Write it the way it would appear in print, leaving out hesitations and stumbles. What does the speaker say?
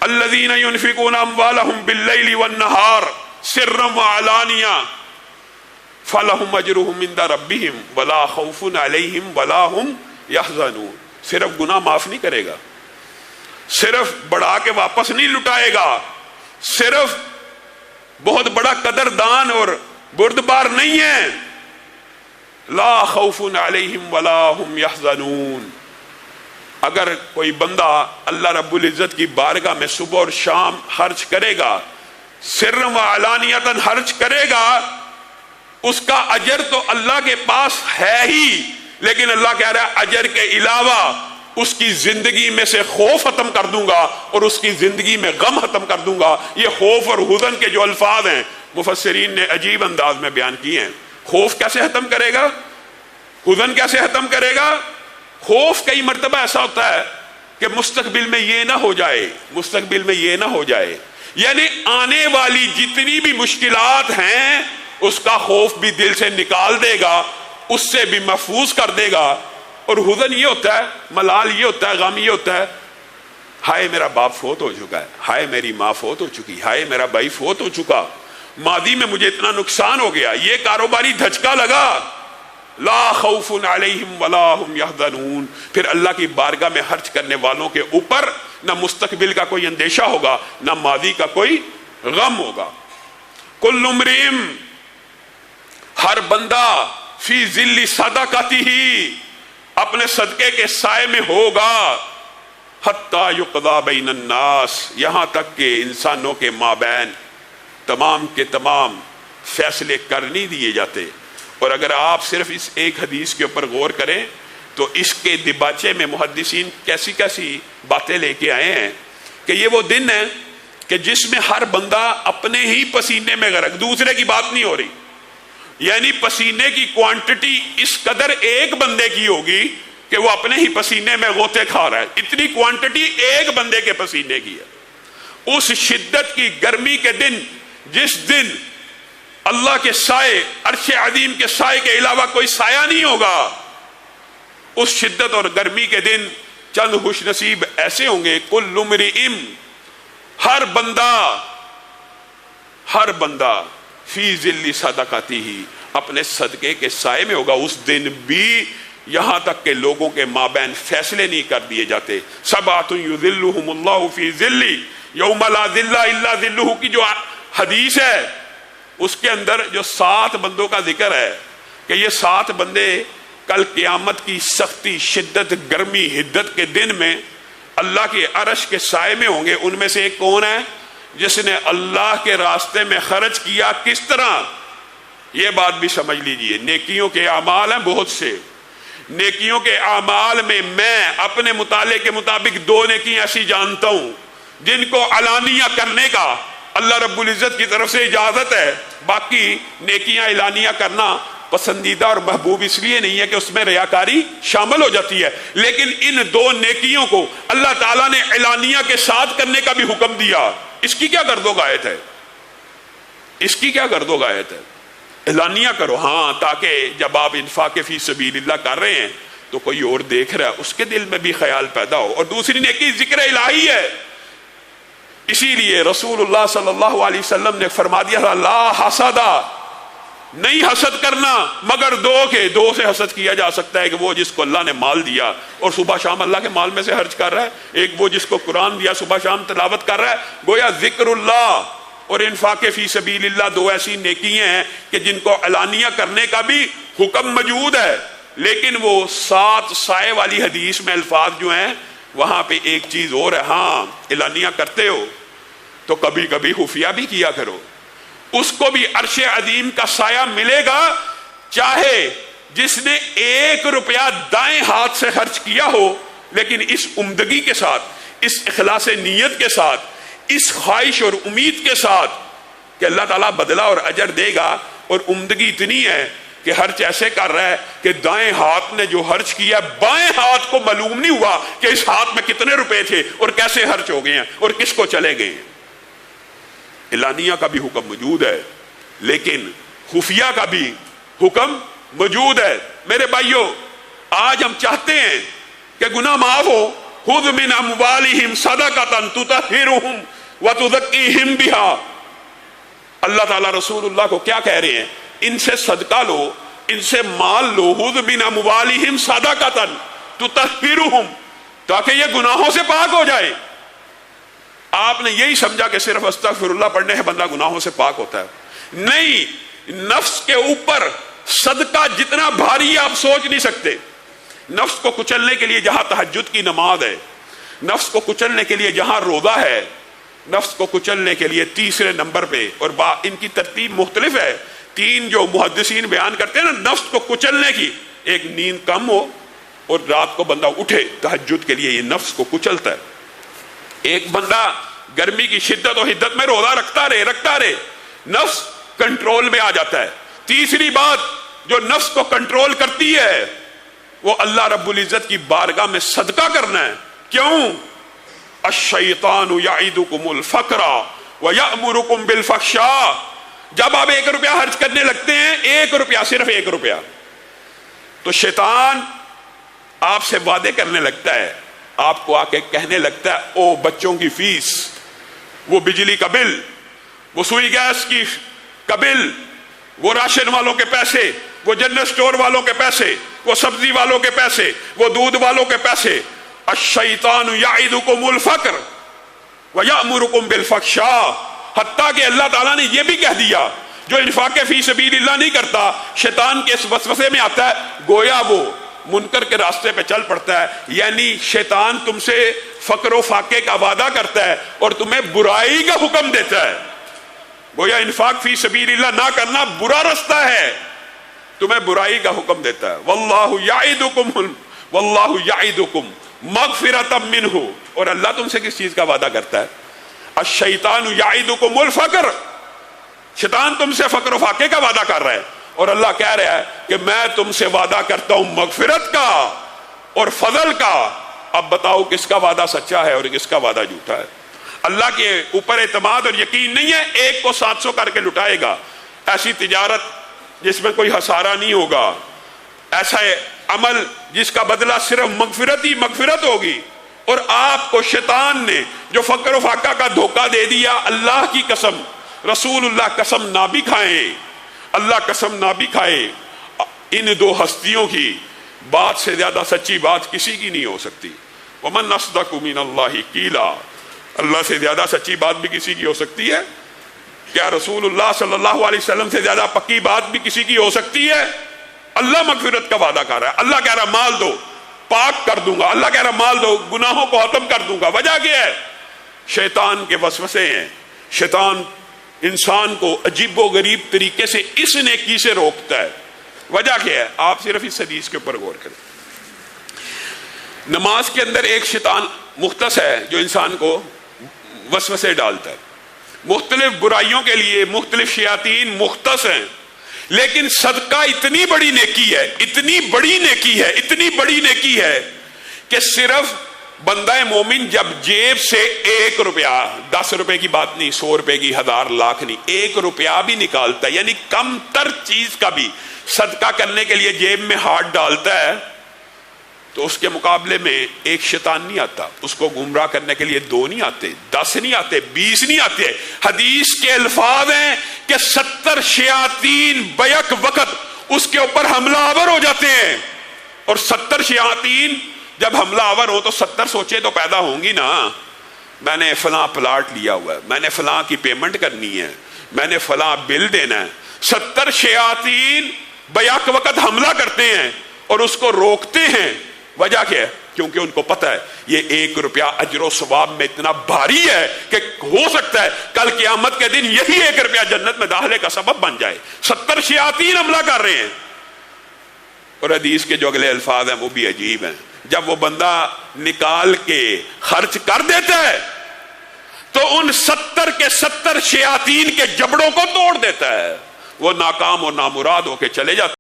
الذین ينفقون اموالهم باللیل والنہار سرا وعلانیہ فلہم اجرہم عند ربہم ولا خوف علیہم ولا ہم یحزنون. صرف گناہ معاف نہیں کرے گا، صرف بڑھا کے واپس نہیں لٹائے گا، صرف بہت بڑا قدردان اور بردبار نہیں ہے. لا خوف علیہم ولا ہم یحزنون. اگر کوئی بندہ اللہ رب العزت کی بارگاہ میں صبح اور شام خرچ کرے گا، سرا و علانیتاً خرچ کرے گا، اس کا اجر تو اللہ کے پاس ہے ہی، لیکن اللہ کہہ رہا ہے اجر کے علاوہ اس کی زندگی میں سے خوف ختم کر دوں گا اور اس کی زندگی میں غم ختم کر دوں گا. یہ خوف اور حزن کے جو الفاظ ہیں مفسرین نے عجیب انداز میں بیان کیے ہیں. خوف کیسے ختم کرے گا؟ حزن کیسے ختم کرے گا؟ خوف کئی مرتبہ ایسا ہوتا ہے کہ مستقبل میں یہ نہ ہو جائے، مستقبل میں یہ نہ ہو جائے، یعنی آنے والی جتنی بھی مشکلات ہیں اس کا خوف بھی دل سے نکال دے گا، اس سے بھی محفوظ کر دے گا. اور حزن یہ ہوتا ہے، ملال یہ ہوتا ہے، غم یہ ہوتا ہے، ہائے میرا باپ فوت ہو چکا ہے، ہائے میری ماں فوت ہو چکی، ہائے میرا بھائی فوت ہو چکا، ماضی میں مجھے اتنا نقصان ہو گیا، یہ کاروباری دھچکا لگا. لا خوف علیہم ولا ہم یحزنون. پھر اللہ کی بارگاہ میں خرچ کرنے والوں کے اوپر نہ مستقبل کا کوئی اندیشہ ہوگا، نہ ماضی کا کوئی غم ہوگا. کل امرئ، ہر بندہ، فی ظل صدقتہ، اپنے صدقے کے سائے میں ہوگا، حتی یقضی بین الناس، یہاں تک کہ انسانوں کے مابین تمام کے تمام فیصلے کر نہیں دیے جاتے. اور اگر آپ صرف اس ایک حدیث کے اوپر غور کریں تو اس کے دباچے میں محدثین کیسی کیسی باتیں لے کے آئے ہیں کہ یہ وہ دن ہے کہ جس میں ہر بندہ اپنے ہی پسینے میں غرق، دوسرے کی بات نہیں ہو رہی، یعنی پسینے کی کوانٹٹی اس قدر ایک بندے کی ہوگی کہ وہ اپنے ہی پسینے میں غوطے کھا رہا ہے، اتنی کوانٹٹی ایک بندے کے پسینے کی ہے. اس شدت کی گرمی کے دن، جس دن اللہ کے سائے، عرش عظیم کے سائے کے علاوہ کوئی سایہ نہیں ہوگا، اس شدت اور گرمی کے دن چند خوش نصیب ایسے ہوں گے. کل امرئ، ہر بندہ فی ظل صدقتہ، اپنے صدقے کے سائے میں ہوگا. اس دن بھی یہاں تک کہ لوگوں کے مابین فیصلے نہیں کر دیے جاتے. سبعۃ یظلھم اللہ فی ظلہ یوم لا ظل الا ظلہ کی جو حدیث ہے، اس کے اندر جو 7 بندوں کا ذکر ہے کہ یہ 7 بندے کل قیامت کی سختی، شدت، گرمی، حدت کے دن میں اللہ کے عرش کے سائے میں ہوں گے. ان میں سے ایک کون ہے؟ جس نے اللہ کے راستے میں خرچ کیا. کس طرح؟ یہ بات بھی سمجھ لیجئے، نیکیوں کے اعمال ہیں بہت سے، نیکیوں کے اعمال میں اپنے مطالعے کے مطابق 2 نیکیاں ایسی جانتا ہوں جن کو علانیہ کرنے کا اللہ رب العزت کی طرف سے اجازت ہے. باقی نیکیاں اعلانیہ کرنا پسندیدہ اور محبوب اس لیے نہیں ہے کہ اس میں ریاکاری شامل ہو جاتی ہے، لیکن ان 2 نیکیوں کو اللہ تعالیٰ نے اعلانیہ کے ساتھ کرنے کا بھی حکم دیا. اس کی کیا گرد و غایت ہے؟ اس کی کیا گرد و غایت ہے؟ اعلانیہ کرو، ہاں، تاکہ جب آپ انفاق فی سبیل اللہ کر رہے ہیں تو کوئی اور دیکھ رہا ہے، اس کے دل میں بھی خیال پیدا ہو. اور دوسری نیکی ذکر الہی ہے. اسی لیے رسول اللہ صلی اللہ علیہ وسلم نے فرما دیا، لا حسد، نہیں حسد کرنا مگر 2 کے. 2 سے حسد کیا جا سکتا ہے کہ وہ جس کو اللہ نے مال دیا اور صبح شام اللہ کے مال میں سے خرچ کر رہا ہے، ایک وہ جس کو قرآن دیا صبح شام تلاوت کر رہا ہے. گویا ذکر اللہ اور انفاق فی سبیل اللہ 2 ایسی نیکیاں ہیں کہ جن کو علانیہ کرنے کا بھی حکم موجود ہے. لیکن وہ 7 سائے والی حدیث میں الفاظ جو ہیں وہاں پہ ایک چیز اور ہے، ہاں اعلانیہ کرتے ہو تو کبھی کبھی خفیہ بھی کیا کرو. اس کو بھی عرش عظیم کا سایہ ملے گا، چاہے جس نے 1 روپیہ دائیں ہاتھ سے خرچ کیا ہو، لیکن اس عمدگی کے ساتھ، اس اخلاص نیت کے ساتھ، اس خواہش اور امید کے ساتھ کہ اللہ تعالیٰ بدلہ اور اجر دے گا. اور عمدگی اتنی ہے کہ خرچ ایسے کر رہا ہے کہ دائیں ہاتھ نے جو خرچ کیا بائیں ہاتھ کو معلوم نہیں ہوا کہ اس ہاتھ میں کتنے روپے تھے اور کیسے خرچ ہو گئے ہیں اور کس کو چلے گئے ہیں. اعلانیہ کا بھی حکم موجود ہے، لیکن خفیہ کا بھی حکم موجود ہے. میرے بھائیوں، آج ہم چاہتے ہیں کہ گناہ معاف ہو، खुद मिन अमवालिहिम सदक़तन तुतहिरुहुम व तुज़क्कीहिम बिहा। अल्लाह ताला रसूलुल्लाह को क्या कह रहे हैं? इनसे सदका लो, इनसे माल लो, खुद मिन अमवालिहिम सदक़तन तुतहिरुहुम, ताकि ये गुनाहों से पाक हो जाए। आपने यही समझा कि सिर्फ अस्तगफिरुल्लाह पढ़ने से बंदा गुनाहों से पाक होता है? नहीं, नफ्स के ऊपर सदका जितना भारी है आप सोच नहीं सकते। नफ्स को कुचलने के लिए जहां तहज्जुद की नमाज है, नफ्स को कुचलने के लिए जहां रोजा है, नफ्स को कुचलने के लिए तीसरे नंबर पे, और इनकी तरतीब मुख्तलिफ है, तीन जो मुहद्दिसीन बयान करते हैं ना नफ्स को कुचलने की, एक नींद कम हो और रात को बंदा उठे तहज्जुद के लिए, ये नफ्स को कुचलता है। एक बंदा गर्मी की शिद्दत और हिद्दत में रोजा रखता रहे, नफ्स कंट्रोल में आ जाता है। तीसरी बात जो नफ्स को कंट्रोल करती है वो अल्लाह रब्बुल इज्जत की बारगाह में सदका करना है। क्यों? अश्शैतानु याइदुकुमुल फक्रा व यअमुरुकुम बिल फहशा। जब आप 1 रुपया खर्च करने लगते हैं, 1 रुपया, सिर्फ 1 रुपया, तो शैतान आपसे वादे करने लगता है, आपको आके कहने लगता है ओ बच्चों की फीस, वो बिजली का बिल, वो सुई गैस की का बिल, वो राशन वालों के पैसे, वो जनरल स्टोर वालों के पैसे, वो सब्जी वालों के पैसे, वो दूध वालों के पैसे। अश्शैतानु याइदुकुमुल फक्र व यअमुरुकुम बिल फहशा। हत्ता कि अल्लाह ताला ने यह भी कह दिया जो इन्फाक़ फी सबीलिल्लाह नहीं करता, शैतान के इस वसवसे में आता है, गोया वो मुनकर के रास्ते पे चल पड़ता है। यानी शैतान तुमसे फक्र फाके का वादा करता है और तुम्हें बुराई का हुक्म देता है। गोया इन्फाक़ फी सबीलिल्लाह ना करना बुरा रास्ता है, तुम्हें बुराई का हुक्म देता है। वल्लाहु याइदुकुम मगफिरतम मिन्हु, और अल्लाह तुमसे किस चीज का वादा करता है? अश्शैतानु याइदुकुमुल फक्र, शैतान तुमसे फक्र फाके का वादा कर रहा है, और अल्लाह कह रहा है कि मैं तुमसे वादा करता हूं मगफिरत का और फजल का। अब बताओ किसका वादा सच्चा है और किसका वादा झूठा है? अल्लाह के ऊपर एतमाद और यकीन नहीं है, एक को 700 करके लुटाएगा। ऐसी तिजारत जिसमें कोई हसारा नहीं होगा, ऐसा अमल जिसका बदला सिर्फ मगफिरत ही मगफिरत होगी। और आपको शैतान ने जो फक्र फाका का धोखा दे दिया, अल्लाह की कसम, रसूलुल्लाह कसम ना भी खाए, अल्लाह कसम ना भी खाए, इन दो हस्तियों की बात से ज्यादा सच्ची बात किसी की नहीं हो सकती। वमन अस्दक़ु मिनल्लाहि क़ीला, अल्लाह से ज्यादा सच्ची बात भी किसी की हो सकती है क्या? रसूलुल्लाह सल्लल्लाहु अलैहि वसल्लम से ज्यादा पक्की बात भी किसी की हो सकती है? अल्लाह मगफिरत का वादा कर रहा है, अल्लाह कह रहा माल दो पाक कर दूंगा, अल्लाह कह रहा माल दो गुनाहों को खत्म कर दूंगा। वजह क्या है? शैतान के वसवसे हैं। शैतान इंसान को अजीबो गरीब तरीके से इस नेकी से रोकता है। वजह क्या है? आप सिर्फ इस हदीस के ऊपर गौर करें। नमाज के अंदर एक शैतान मुख्तस है जो इंसान को वसवसे डालता है। मुख्तलिफ बुराइयों के लिए मुख्तलिफ शयातीन मुख्तस हैं, लेकिन सदका इतनी बड़ी नेकी है, इतनी बड़ी नेकी है, इतनी बड़ी नेकी है कि सिर्फ बंदा मोमिन जब जेब से 1 रुपया, 10 रुपए की बात नहीं, 100 रुपए की, 1000 लाख नहीं, 1 रुपया भी निकालता है, यानी कम तर चीज का भी सदका करने के लिए जेब में हाथ डालता है, तो उसके मुकाबले में एक शैतान नहीं आता। उसको गुमराह करने के लिए 2 नहीं आते, 10 नहीं आते, 20 नहीं आते। हदीस के अल्फाज हैं कि 70 शयातीन बैक वक्त उसके ऊपर हमलावर हो जाते हैं। और 70 शयातीन जब हमलावर हो तो 70 सोचे तो पैदा होंगी ना, मैंने फलां प्लाट लिया हुआ है, मैंने फलां की पेमेंट करनी है, मैंने फलां बिल देना है। 70 शयातीन बैक वक्त हमला करते हैं और उसको रोकते हैं। वजह क्या है? क्योंकि उनको पता है ये 1 रुपया अजरो सवाब में इतना भारी है कि हो सकता है कल क़यामत के दिन यही 1 रुपया जन्नत में दाखिले का सबब बन जाए। 70 शयातीन हमला कर रहे हैं। और हदीस के जो अगले अल्फाज हैं वो भी अजीब हैं। जब वो बंदा निकाल के खर्च कर देता है तो उन 70 के 70 शयातीन के जबड़ों को तोड़ देता है। वो नाकाम और नामुराद होके चले जाते